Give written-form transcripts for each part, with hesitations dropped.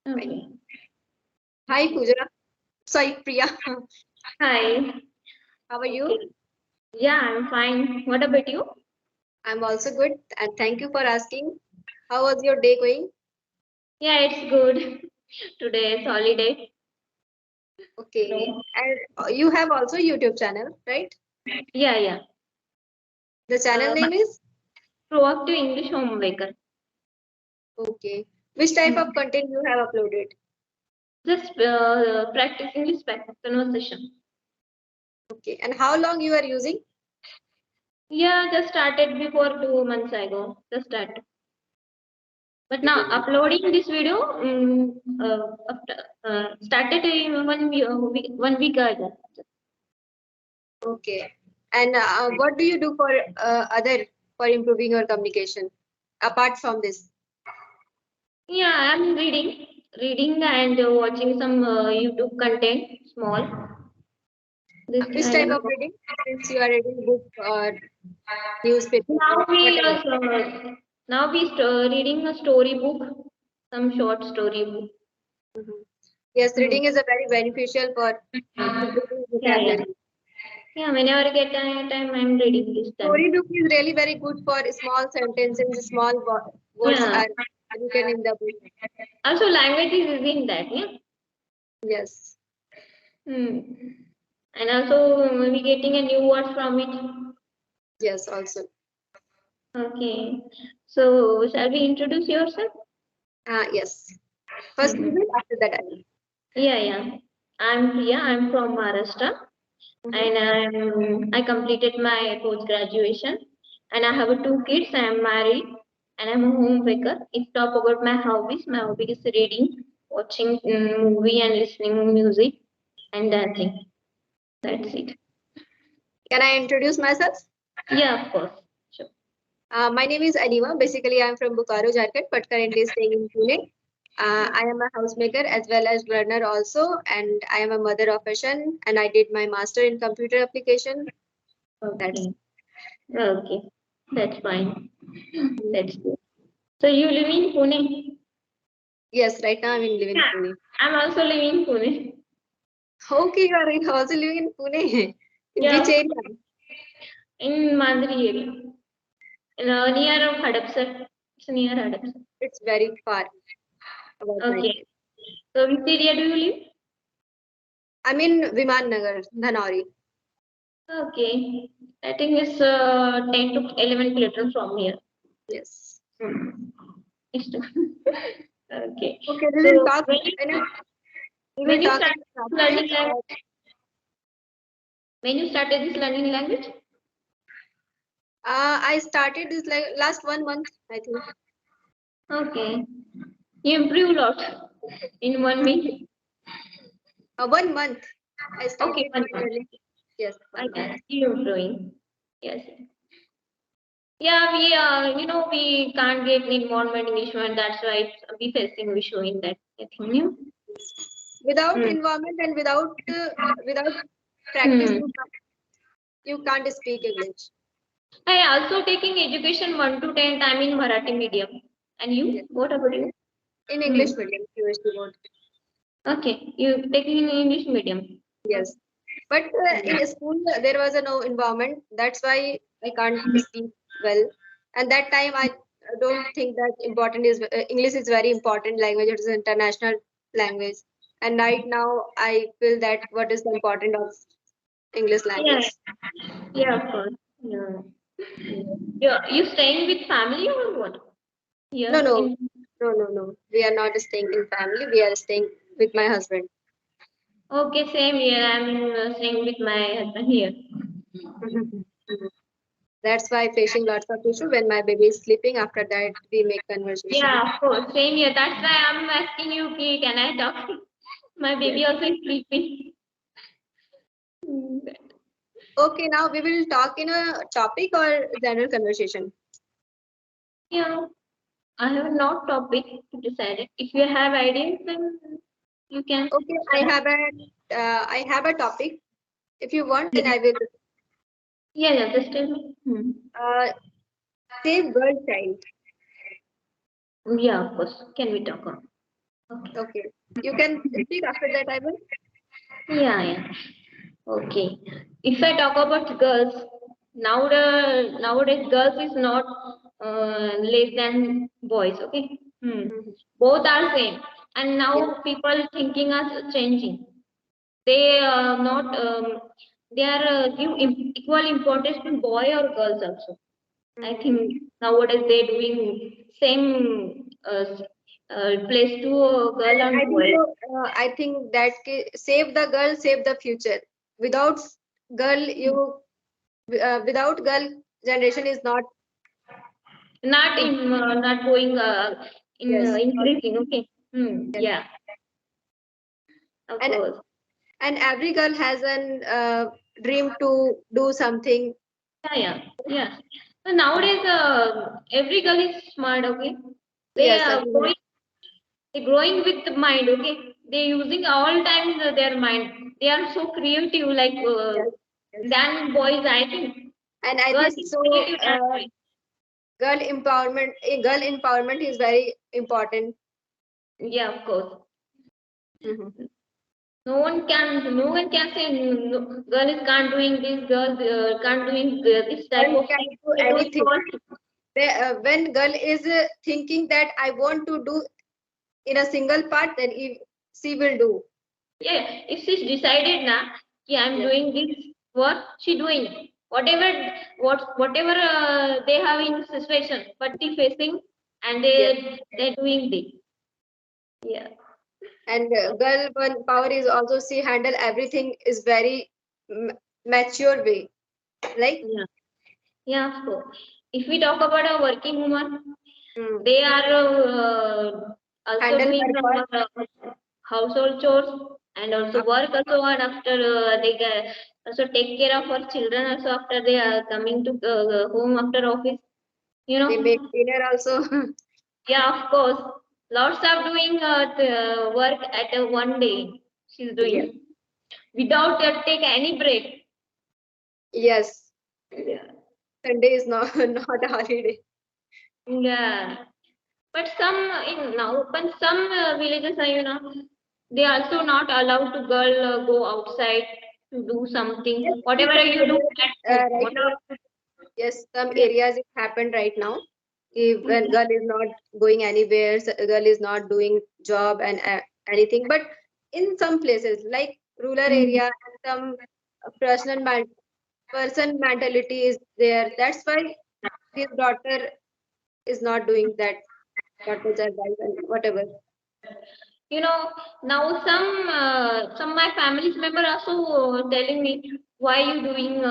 Fine. Okay. Hi, Pooja. Sorry, Priya. Hi. How are you? Okay. Yeah, I'm fine. What about you? I'm also good, and thank you for asking. How was your day going? Yeah, it's good. Today is holiday. Okay. No. And you have also YouTube channel, right? Yeah, yeah. The channel My name is? proactive English homemaker. Okay. Which type of Hmm. content you have uploaded? Just practice English conversation. Okay. And how long you are using? Yeah, just started before 2 months ago. Just started. But Okay, now 2 months. uploading this video after, started in 1 week ago. Okay. And what do you do for other for improving your communication apart from this? Yeah, I'm reading and watching some YouTube content, small. This Which kind type of. of reading? Since you are reading book or newspaper Now or we whatever. reading a story book, some short story book. Mhm. Yes, Hmm. reading is a very beneficial for improving Yeah, yeah, vocabulary. yeah. Whenever I get time, I'm reading this time. Storybook is really very good for small sentences, small words Yeah. are written in the book. Also, language is in that. Yeah. Yes, Hmm. And also, we getting a new word from it. yes, also. Okay. So, shall we introduce yourself? Yes. First you Hmm. will, after that I will. Yeah, yeah. I'm Priya. I'm from Maharashtra, Mhm. and I completed my post graduation, and I have two kids. I am married, and I'm a homemaker. If talk about my hobby is reading, watching movie, and listening music, and dancing. That's it. Can I introduce myself? Yeah, of course. Sure. My name is Anima. Basically, I'm from Bokaro, Jharkhand, but currently staying in Pune. I am a housemaker as well as learner also, and I am a mother of a son, and I did my master in computer application. That's Okay. Okay. That's fine. That's good. So you live in Pune? yes. Right now, I'm in living in Yeah. Pune. I'm also living in Pune. Okay, you are also living in Pune. In which Yeah, area? in Mandri area. Near of Hadapsar. It's near Hadapsar. It's very far about my Okay. place. So which area do you live? I'm in Viman Nagar, Dhanori. Okay. I think it's 10 to 11 kilometers from here. Yes. Hmm. It's okay. Okay, we will So talk in a, we will when you talk in start a topic. learning language, when you started this learning language? I started this like last 1 month, I think. Okay. You improve a lot in 1 week. 1 month. I Okay, started one my month. learning. Yes, I 1 month. can see you improving. Yes. Yeah, we can't get environment English one. That's why we facing issue in that. I think. Yeah. Without Hmm. environment and without practice, Hmm. you can't speak English. I also taking education 1 to 10 time in Marathi medium. And Yes. you? What about you? In Hmm. English medium, USD board. Okay, you taking in English medium. Yes. But in school, there was a no environment. That's why I can't speak well. And that time, I don't think that important is English is very important language. It is an international language. And right now, I feel that what is the important of English Yeah, language. yeah, of course. Yeah. You staying with family or what? No, Here no, in. no, no, no. We are not staying in family. We are staying with my husband. Okay, same here. I'm staying with my husband here. That's why facing lots of issue when my baby is sleeping. After that, we make conversation. Yeah, of course, same here. That's why I'm asking you, "Ki, can I talk? My Yes. baby also is sleeping." Mm. Okay, now we will talk in a topic or general conversation. Yeah, I have not topic to decide. If you have ideas, then you can Okay, start. I have a topic. If you want, then I will Yeah, yeah, just tell me. Hmm. uh, save girl child. Yeah, of course. Can we talk on? Okay. You can speak after that, I will. Yeah, yeah. Okay. If I talk about girls, nowadays girls is not less than boys. Okay. Mhm. Both are same, and Yes. now people thinking are changing. They not they are give equal importance to boy or girls also. I Mhm. think nowadays they doing same place to girl I and think boy. so. I think that save the girl, save the future. Without girl, without girl, generation is not. Not in not going in Yes. increasing. Okay. Yes. Yeah, of And course. every girl has an dream to do something. Yeah, yeah, yeah. So nowadays, every girl is smart. Okay, they Yes, are everyone. growing. They growing with the mind. Okay, they using all times their mind. They are so creative, like Yes. Yes. than boys. I think And I girls think is so. creative than boys. Girl empowerment is very important. Yeah, of course. Mhm. No one can say no, girl is can't doing this. Girl can't doing this type Girl of can thing. do They do it anything. all. When girl is thinking that I want to do in a single part, then she will do. Yeah, if she's decided na, yeah, I'm Yes. doing this work, she doing whatever they have in situation, but they facing and Yes. they're doing this. Yeah, And girl one power is also she handle everything is very mature way. Like. yeah, yeah. So if we talk about a working woman, Mm. they are also Handle doing her work. household chores and also work also, and after they also take care of our children also after they are coming to home after office. You They make know, dinner also. yeah, of course. Lots of doing work at one day. She's Yes. doing without take any break. Yes. Yeah. Sunday is not not a holiday. Yeah. But some but some villages are they also not allowed to girl go outside to do Yes, something. in Whatever some you do areas, at home. right now, Whatever. yes, some Yeah. areas it happened right now. When Yeah. girl is not going anywhere, girl is not doing job and anything. But in some places, like rural Mm. area, and some person mentality is there. That's why his daughter is not doing that. Daughters are wife and whatever. You know, now some my family's member also telling me why you doing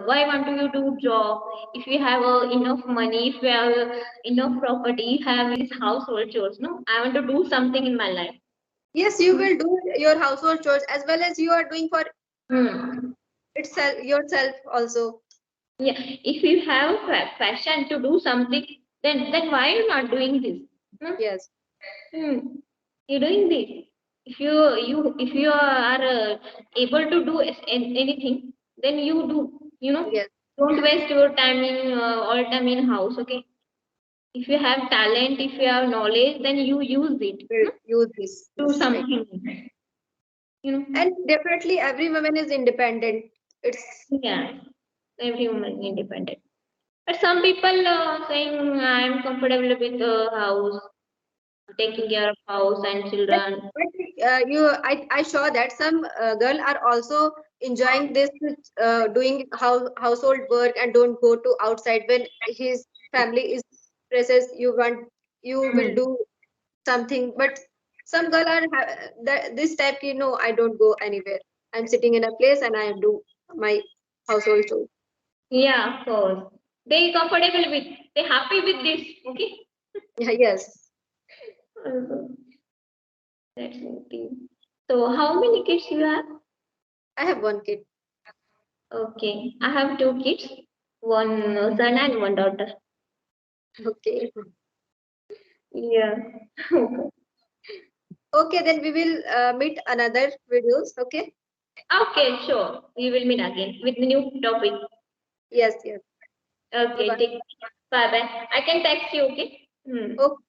why want to you do job if you have enough money, if you have enough property, you have this household chores. No, I want to do something in my life. Yes, you will do your household chores as well as you are doing for Hmm. itself yourself also. Yeah, if you have passion to do something, then why you not doing this? Hmm? Yes, Hmm. You're doing this. If you are able to do anything, then you do. You know, yes, don't waste your time in all time in house. Okay. If you have talent, if you have knowledge, then you use it. will use this. Do Yes, right. something. You know. And definitely every woman is independent. It's Yeah. Every woman is independent. But some people saying I'm comfortable with the house, taking care of house and but, children. I saw that some girl are also enjoying this doing household work and don't go to outside when his family is presses you will Hmm. do something. But some girl are this type, I don't go anywhere. I'm sitting in a place and I do my household chores. Yeah, of course. They comfortable with, they happy with this. Okay. Yeah, yes, Also, that's the thing. So how many kids you have? I have one kid. Okay, I have two kids, one son and one daughter. Okay. Yeah. Okay, then we will meet another videos. Okay. Okay, sure. We will meet again with new topic. Yes, yes. Bye Okay, bye. take bye bye. I can text you. Okay. Hmm. Okay.